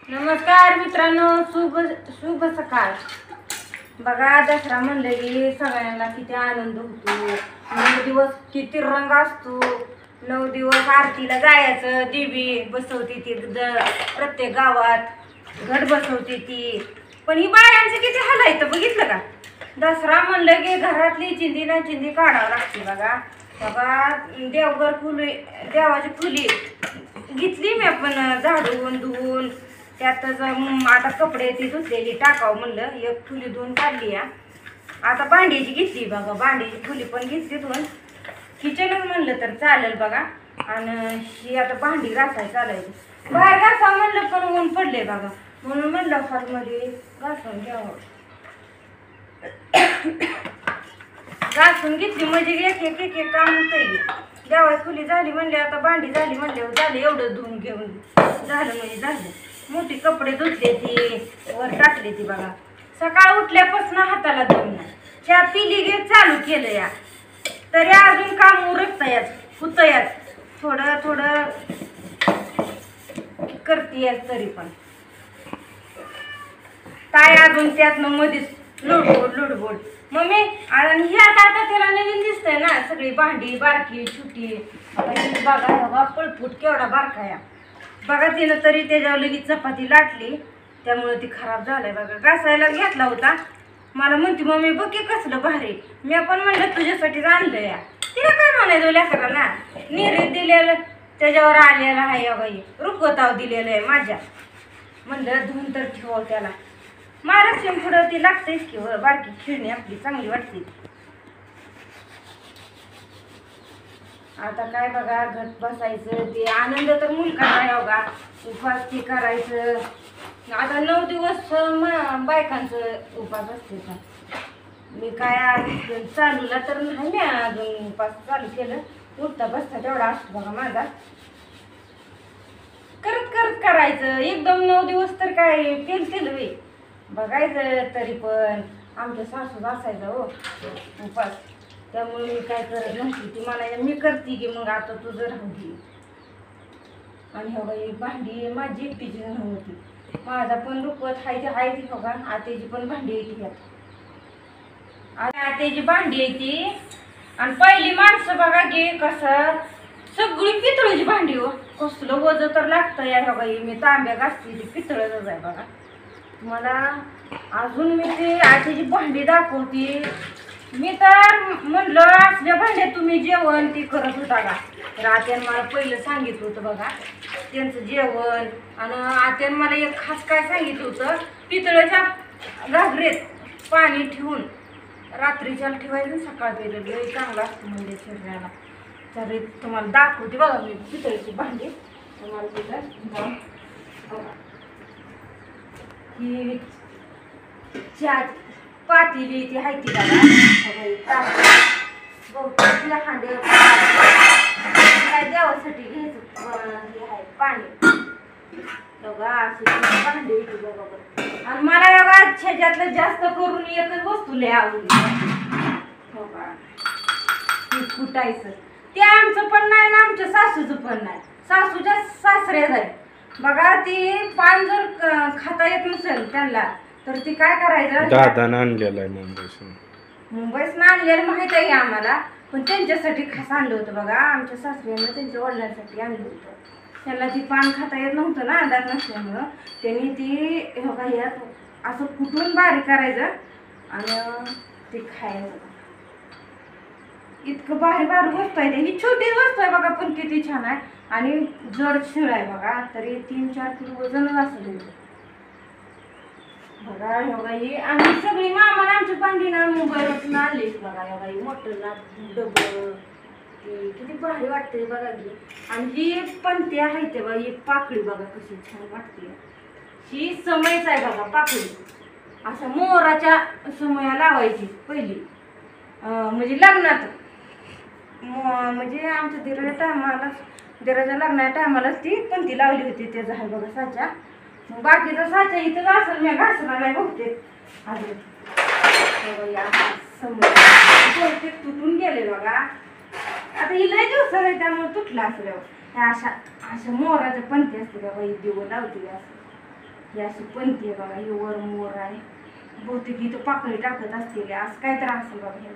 नमस्कार मित्रांनो, शुभ शुभ सकाळ। बघा, दसरा म्हणलं की सगळ्यांना किती आनंद होतो। 9 दिवस किती रंग असतो। 9 दिवस आरतीला जायचं, देवी बसवते ती प्रत्येक गावात घट बसवते ती। पण ही बायांचं किती हालायचं बघितलं का? दसरा म्हणलं की घरातली चिंदी ना चिंदी काढावं लागते। बघा बघा, देवघर फुले, देवाची फुली घेतली मी पण झाडून धुवून, त्यातच आता कपडे ती धुतलेली टाकावं म्हणलं, एक फुली धुवून काढली। आता भांडीची घेतली बघा, भांडीची फुली पण घेतली धुवून। किचनच म्हणलं तर चालेल बघा। आणि ही आता भांडी घासायला चालायची, बाहेर घासा म्हणलं पण ऊन पडले बघा, म्हणून म्हणलं हॉलमध्ये घासून घ्यावं। घासून घेतली म्हणजे एक एक एक एक काम होतंय। देवाची फुली झाली म्हणले, आता भांडी झाली म्हणले, झालं एवढं धुवून घेऊन झालं म्हणजे झालं। मोठी कपडे धुतले ती वर टाकले ती बघा। सकाळ उठल्यापासून हाताला दम नाही, चहा पिली गे चालू केलं या, तरी अजून काम उरकतायच होतंयच, थोडं थोडं करते तरी पण काय अजून त्यातनं मध्येच लोडबोड लोडबोड। मम्मी आणि हे आता त्याला नवीन दिसतंय ना, सगळी भांडी बारकी छोटी। बघा बघा पळपूट केवढा बारका या बघा, तिनं तरी त्याच्यावर लगेच चपाती लाटली, त्यामुळे ती खराब झालंय बघा। घासायला घेतला होता, मला म्हणते मम्मी बघ की कसलं भारी, मी पण म्हणलं तुझ्यासाठीच आणलं या। तिला काय म्हणायचं लेकराला, निरीत दिलेलं त्याच्यावर आलेलं आहे बाई, रुखवताव दिलेलं आहे माझ्या, म्हणलं धुवून तर ठेवावं त्याला। महालक्ष्मी पुढं ती लागतेच की बारकी खेळणी आपली चांगली वाटते। आता काय बघा, घट बसायचं ते आनंद तर मुलगा नाही बघा, उपवास ते करायचं। आता 9 दिवस बायकांचं उपवास असते का, मी काय चालूला तर नाही, मी अजून उपवास चालू केलं, उठता बसता तेवढा असतो बघा माझा। करत करत करायचं एकदम 9 दिवस तर काय केलं वे बघायचं। तरी पण आमच्या सासू असायचं हो उपास, त्यामुळे मी काय करत नव्हती, ती मला मी करते की मग आता तुझं राहू दे। आणि हो बाई भांडी माझी एकटीची नव्हती, माझा पण रुखवत हाय ती बघा, आत्याची पण भांडी येते आत्याची भांडी येते। आणि पहिली माणसं बघा की कसं सगळी पितळीची भांडी हो, कसलं वज तर लागतं या बाई। मी तांब्या घासते ती पितळच आहे बघा। मला अजून मी ती आजीची भांडी दाखवते, मी तर म्हणलं असल्या भांड्यात तुम्ही जेवण ती करत होता का? तर आत्यानं मला पहिलं सांगितलं होतं बघा त्यांचं जेवण। आणि आत्यानं मला एक खास काय सांगितलं होतं, पितळेच्या घागरेत पाणी ठेवून रात्रीच्या ठेवायचं, सकाळ प्यायचं, लई चांगलं असतं म्हणजे शरीराला। तर तुम्हाला दाखवते बघा मी पितळेची भांडी तुम्हाला तिथं ही चहा पातेली ती आहे ती बघा, बहुतेक हांडे काय देवासाठी घ्यायचं हे आहे पाणी बघा, अशी भांडी होती बघा। आणि मला बघा ह्याच्यातलं जास्त करून एकच वस्तू लय आवडली बघा, कुटायचं ते आमचं पण नाही ना आमच्या सासूचं पण नाही, सासूच्या सासऱ्या जाईल बघा। ती पान जर खाता येत नसेल त्यांना तर ती काय करायचं, दादानं आणलेलं आहे मुंबईत आणलेलं माहित आहे आम्हाला, पण त्यांच्यासाठी खास आणलं होतं बघा। आमच्या सासऱ्यानं त्यांच्या वडिलांसाठी आणलं होतं, त्यांना ती पान खाता येत नव्हतं ना दात नसल्यामुळं, त्यांनी ती बघा यात असं कुटून बारीक करायचं आणि ते खायचं। इतकं भारी भारी वस्तू आहे, ही छोटी वस्तू आहे बघा पण किती छान आहे। आणि जड शिळ आहे बघा, तरी 3-4 किलो वजनच असेल बघा हे बघा। ही आणि सगळी मामाला आमची भांडी ना मुंबईवरून आणली बघा, हे बघा मोठं ना डबं किती भारी वाटते बघा की। आणि ही पण ते आहे ते बघा, ही पाकळी बघा कशी छान वाटते, ही समयच आहे बघा पाकळी, असं मोराच्या समया लावायची पहिली म्हणजे लग्नात, म्हणजे आमच्या दिराच्या लग्नाच्या टायमालाच ती पण ती लावली होती, त्याचं आहे बघा साचा। मग बाकीचा साचा इथंच असेल, मी घासला नाही बहुतेक अजून बहुतेक तुटून गेले बघा। आता ही लय दिवस आहे त्यामुळे तुटला असल्यावर अशा अशा मोराच्या पंथी असते का बाई, दिवं लावते असं ही अशी पंती आहे बघा, ही वर मोर आहे, बहुतेक इथं पाकळी टाकत असतील, असं काय तर असेल बघा हे.